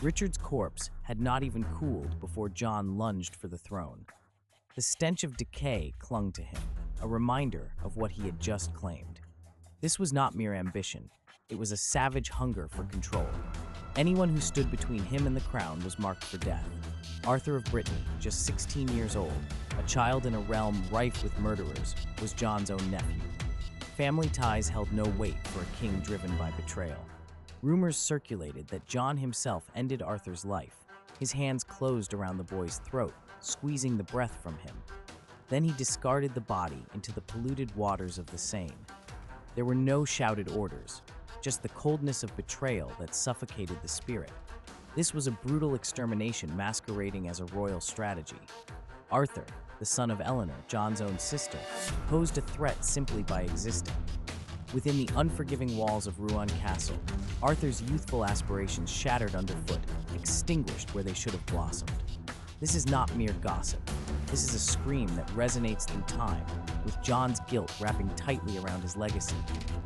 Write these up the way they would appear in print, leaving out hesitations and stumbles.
Richard's corpse had not even cooled before John lunged for the throne. The stench of decay clung to him, a reminder of what he had just claimed. This was not mere ambition, it was a savage hunger for control. Anyone who stood between him and the crown was marked for death. Arthur of Brittany, just 16 years old, a child in a realm rife with murderers, was John's own nephew. Family ties held no weight for a king driven by betrayal. Rumors circulated that John himself ended Arthur's life. His hands closed around the boy's throat, squeezing the breath from him. Then he discarded the body into the polluted waters of the Seine. There were no shouted orders, just the coldness of betrayal that suffocated the spirit. This was a brutal extermination masquerading as a royal strategy. Arthur, the son of Eleanor, John's own sister, posed a threat simply by existing. Within the unforgiving walls of Rouen Castle, Arthur's youthful aspirations shattered underfoot, extinguished where they should have blossomed. This is not mere gossip. This is a scream that resonates through time, with John's guilt wrapping tightly around his legacy,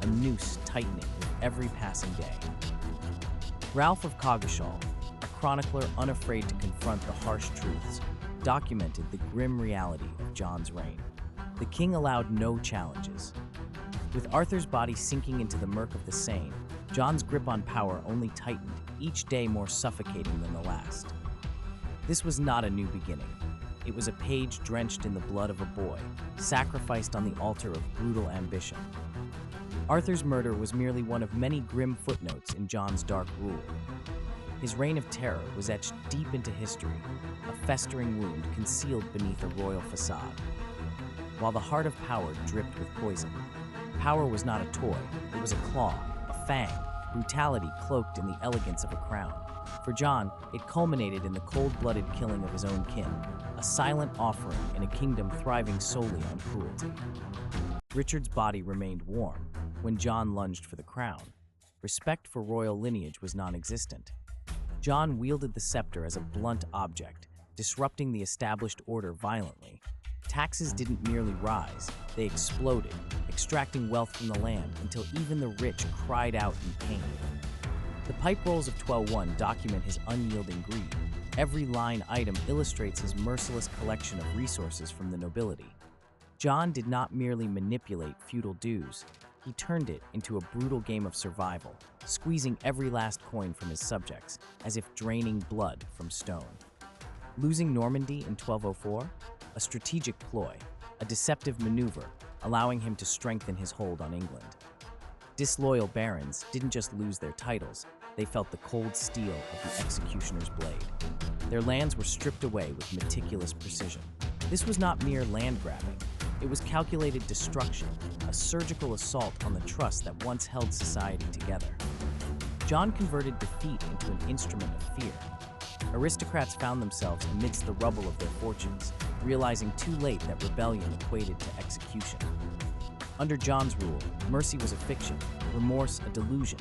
a noose tightening with every passing day. Ralph of Coggeshall, a chronicler unafraid to confront the harsh truths, documented the grim reality of John's reign. The king allowed no challenges. With Arthur's body sinking into the murk of the Seine, John's grip on power only tightened, each day more suffocating than the last. This was not a new beginning. It was a page drenched in the blood of a boy, sacrificed on the altar of brutal ambition. Arthur's murder was merely one of many grim footnotes in John's dark rule. His reign of terror was etched deep into history, a festering wound concealed beneath a royal facade. While the heart of power dripped with poison, power was not a toy, it was a claw, a fang, brutality cloaked in the elegance of a crown. For John, it culminated in the cold-blooded killing of his own kin, a silent offering in a kingdom thriving solely on cruelty. Richard's body remained warm when John lunged for the crown. Respect for royal lineage was non-existent. John wielded the scepter as a blunt object, disrupting the established order violently. Taxes didn't merely rise, they exploded, extracting wealth from the land until even the rich cried out in pain. The pipe rolls of 1201 document his unyielding greed. Every line item illustrates his merciless collection of resources from the nobility. John did not merely manipulate feudal dues, he turned it into a brutal game of survival, squeezing every last coin from his subjects, as if draining blood from stone. Losing Normandy in 1204? A strategic ploy, a deceptive maneuver, allowing him to strengthen his hold on England. Disloyal barons didn't just lose their titles, they felt the cold steel of the executioner's blade. Their lands were stripped away with meticulous precision. This was not mere land grabbing, it was calculated destruction, a surgical assault on the trust that once held society together. John converted defeat into an instrument of fear. Aristocrats found themselves amidst the rubble of their fortunes, realizing too late that rebellion equated to execution. Under John's rule, mercy was a fiction, remorse a delusion.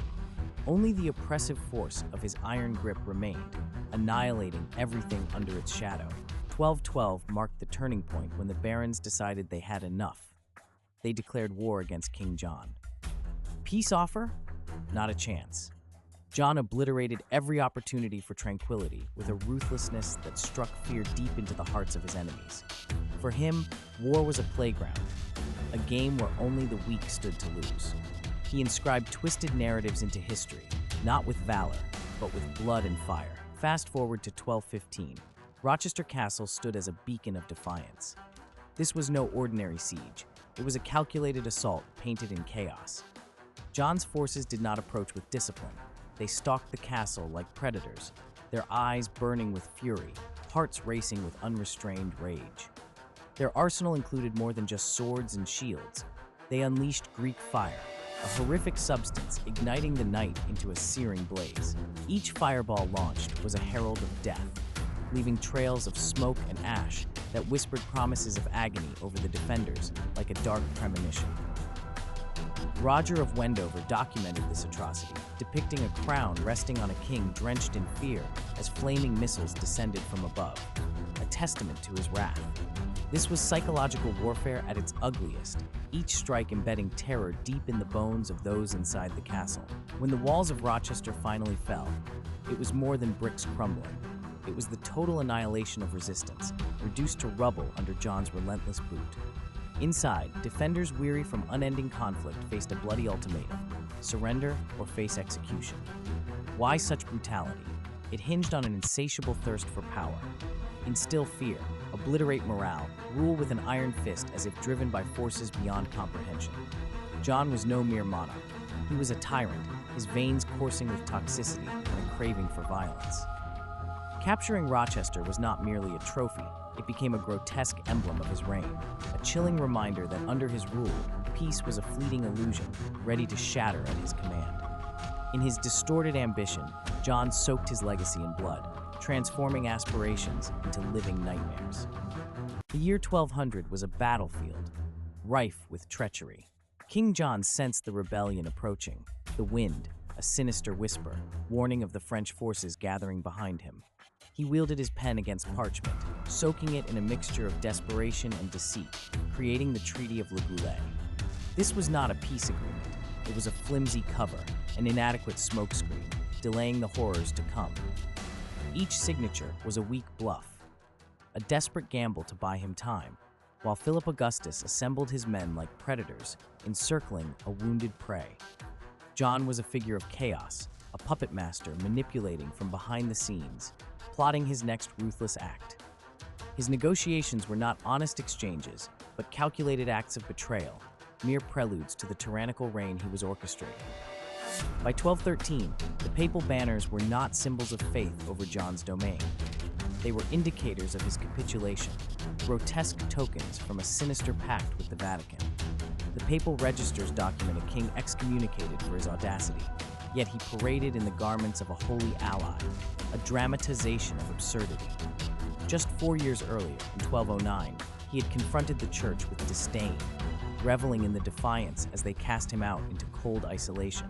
Only the oppressive force of his iron grip remained, annihilating everything under its shadow. 1212 marked the turning point when the barons decided they had enough. They declared war against King John. Peace offer? Not a chance. John obliterated every opportunity for tranquility with a ruthlessness that struck fear deep into the hearts of his enemies. For him, war was a playground, a game where only the weak stood to lose. He inscribed twisted narratives into history, not with valor, but with blood and fire. Fast forward to 1215. Rochester Castle stood as a beacon of defiance. This was no ordinary siege. It was a calculated assault painted in chaos. John's forces did not approach with discipline. They stalked the castle like predators, their eyes burning with fury, hearts racing with unrestrained rage. Their arsenal included more than just swords and shields. They unleashed Greek fire, a horrific substance igniting the night into a searing blaze. Each fireball launched was a herald of death, leaving trails of smoke and ash that whispered promises of agony over the defenders like a dark premonition. Roger of Wendover documented this atrocity, depicting a crown resting on a king drenched in fear as flaming missiles descended from above, a testament to his wrath. This was psychological warfare at its ugliest, each strike embedding terror deep in the bones of those inside the castle. When the walls of Rochester finally fell, It was more than bricks crumbling. It was the total annihilation of resistance, reduced to rubble under John's relentless boot. Inside, defenders weary from unending conflict faced a bloody ultimatum: surrender or face execution. Why such brutality? It hinged on an insatiable thirst for power. Instill fear, obliterate morale, rule with an iron fist as if driven by forces beyond comprehension. John was no mere monarch. He was a tyrant, his veins coursing with toxicity and a craving for violence. Capturing Rochester was not merely a trophy, it became a grotesque emblem of his reign, a chilling reminder that under his rule, peace was a fleeting illusion, ready to shatter at his command. In his distorted ambition, John soaked his legacy in blood, transforming aspirations into living nightmares. The year 1200 was a battlefield, rife with treachery. King John sensed the rebellion approaching, the wind, a sinister whisper, warning of the French forces gathering behind him. He wielded his pen against parchment, soaking it in a mixture of desperation and deceit, creating the Treaty of Le Goulet. This was not a peace agreement. It was a flimsy cover, an inadequate smokescreen, delaying the horrors to come. Each signature was a weak bluff, a desperate gamble to buy him time, while Philip Augustus assembled his men like predators, encircling a wounded prey. John was a figure of chaos, a puppet master manipulating from behind the scenes, plotting his next ruthless act. His negotiations were not honest exchanges, but calculated acts of betrayal, mere preludes to the tyrannical reign he was orchestrating. By 1213, the papal banners were not symbols of faith over John's domain. They were indicators of his capitulation, grotesque tokens from a sinister pact with the Vatican. The papal registers document a king excommunicated for his audacity, yet he paraded in the garments of a holy ally, a dramatization of absurdity. Just 4 years earlier, in 1209, he had confronted the church with disdain, reveling in the defiance as they cast him out into cold isolation.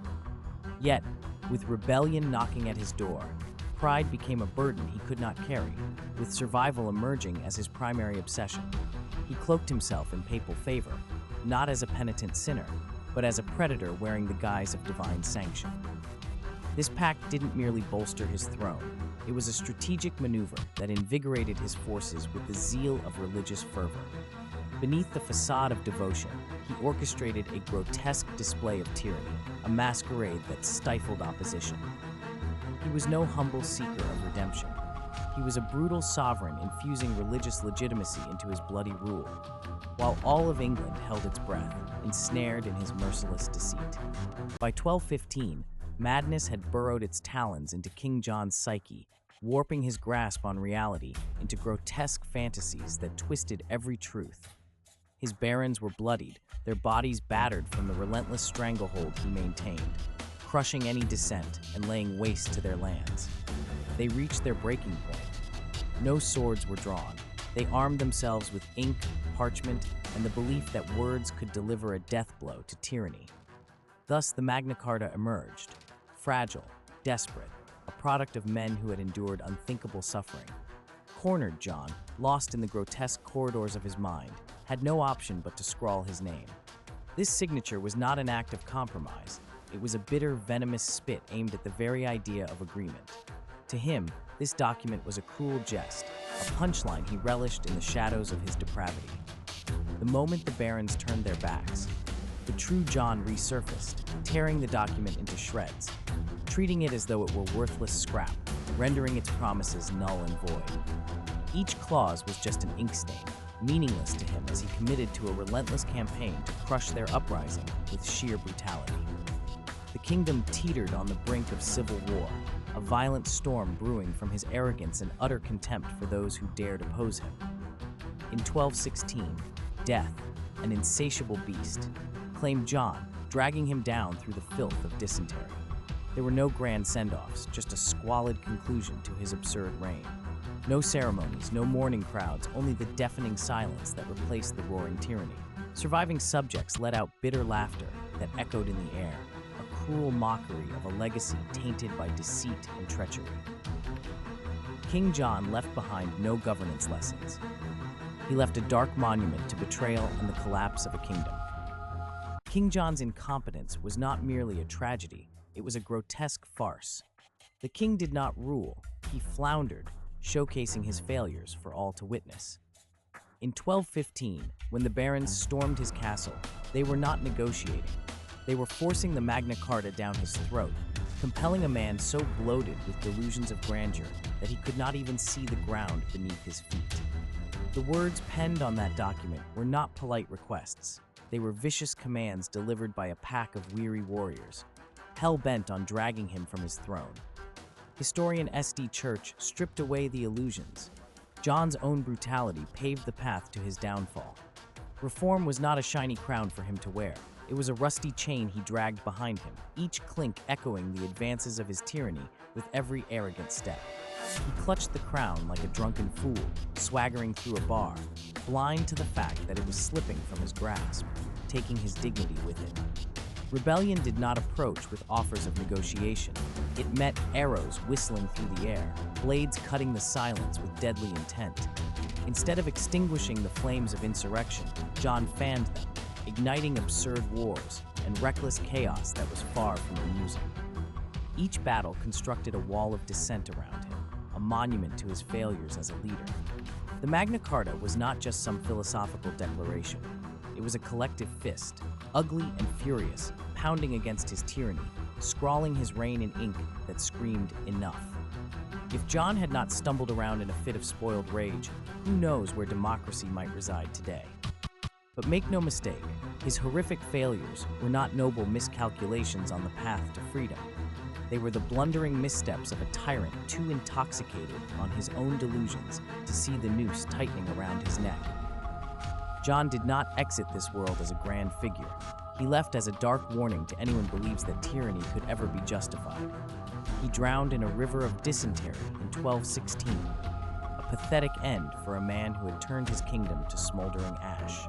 Yet, with rebellion knocking at his door, pride became a burden he could not carry, with survival emerging as his primary obsession. He cloaked himself in papal favor, not as a penitent sinner, but as a predator wearing the guise of divine sanction. This pact didn't merely bolster his throne, it was a strategic maneuver that invigorated his forces with the zeal of religious fervor. Beneath the facade of devotion, he orchestrated a grotesque display of tyranny, a masquerade that stifled opposition. He was no humble seeker of redemption. He was a brutal sovereign infusing religious legitimacy into his bloody rule, while all of England held its breath, ensnared in his merciless deceit. By 1215, madness had burrowed its talons into King John's psyche, warping his grasp on reality into grotesque fantasies that twisted every truth. His barons were bloodied, their bodies battered from the relentless stranglehold he maintained, crushing any dissent and laying waste to their lands. They reached their breaking point. No swords were drawn. They armed themselves with ink, parchment, and the belief that words could deliver a death blow to tyranny. Thus, the Magna Carta emerged, fragile, desperate, a product of men who had endured unthinkable suffering. Cornered, John, lost in the grotesque corridors of his mind, had no option but to scrawl his name. This signature was not an act of compromise. It was a bitter, venomous spit aimed at the very idea of agreement. To him, this document was a cruel jest, a punchline he relished in the shadows of his depravity. The moment the barons turned their backs, the true John resurfaced, tearing the document into shreds, treating it as though it were worthless scrap, rendering its promises null and void. Each clause was just an ink stain, meaningless to him as he committed to a relentless campaign to crush their uprising with sheer brutality. The kingdom teetered on the brink of civil war, a violent storm brewing from his arrogance and utter contempt for those who dared oppose him. In 1216, death, an insatiable beast, claimed John, dragging him down through the filth of dysentery. There were no grand send-offs, just a squalid conclusion to his absurd reign. No ceremonies, no mourning crowds, only the deafening silence that replaced the roaring tyranny. Surviving subjects let out bitter laughter that echoed in the air, a cruel mockery of a legacy tainted by deceit and treachery. King John left behind no governance lessons. He left a dark monument to betrayal and the collapse of a kingdom. King John's incompetence was not merely a tragedy, it was a grotesque farce. The king did not rule, he floundered, showcasing his failures for all to witness. In 1215, when the barons stormed his castle, they were not negotiating. They were forcing the Magna Carta down his throat, compelling a man so bloated with delusions of grandeur that he could not even see the ground beneath his feet. The words penned on that document were not polite requests. They were vicious commands delivered by a pack of weary warriors, hell-bent on dragging him from his throne. Historian S.D. Church stripped away the illusions. John's own brutality paved the path to his downfall. Reform was not a shiny crown for him to wear. It was a rusty chain he dragged behind him, each clink echoing the advances of his tyranny with every arrogant step. He clutched the crown like a drunken fool, swaggering through a bar, blind to the fact that it was slipping from his grasp, taking his dignity with it. Rebellion did not approach with offers of negotiation. It met arrows whistling through the air, blades cutting the silence with deadly intent. Instead of extinguishing the flames of insurrection, John fanned them, igniting absurd wars and reckless chaos that was far from amusing. Each battle constructed a wall of dissent around him, a monument to his failures as a leader. The Magna Carta was not just some philosophical declaration. It was a collective fist, ugly and furious, pounding against his tyranny, scrawling his reign in ink that screamed enough. If John had not stumbled around in a fit of spoiled rage, who knows where democracy might reside today? But make no mistake, his horrific failures were not noble miscalculations on the path to freedom. They were the blundering missteps of a tyrant too intoxicated on his own delusions to see the noose tightening around his neck. John did not exit this world as a grand figure. He left as a dark warning to anyone who believes that tyranny could ever be justified. He drowned in a river of dysentery in 1216, a pathetic end for a man who had turned his kingdom to smoldering ash.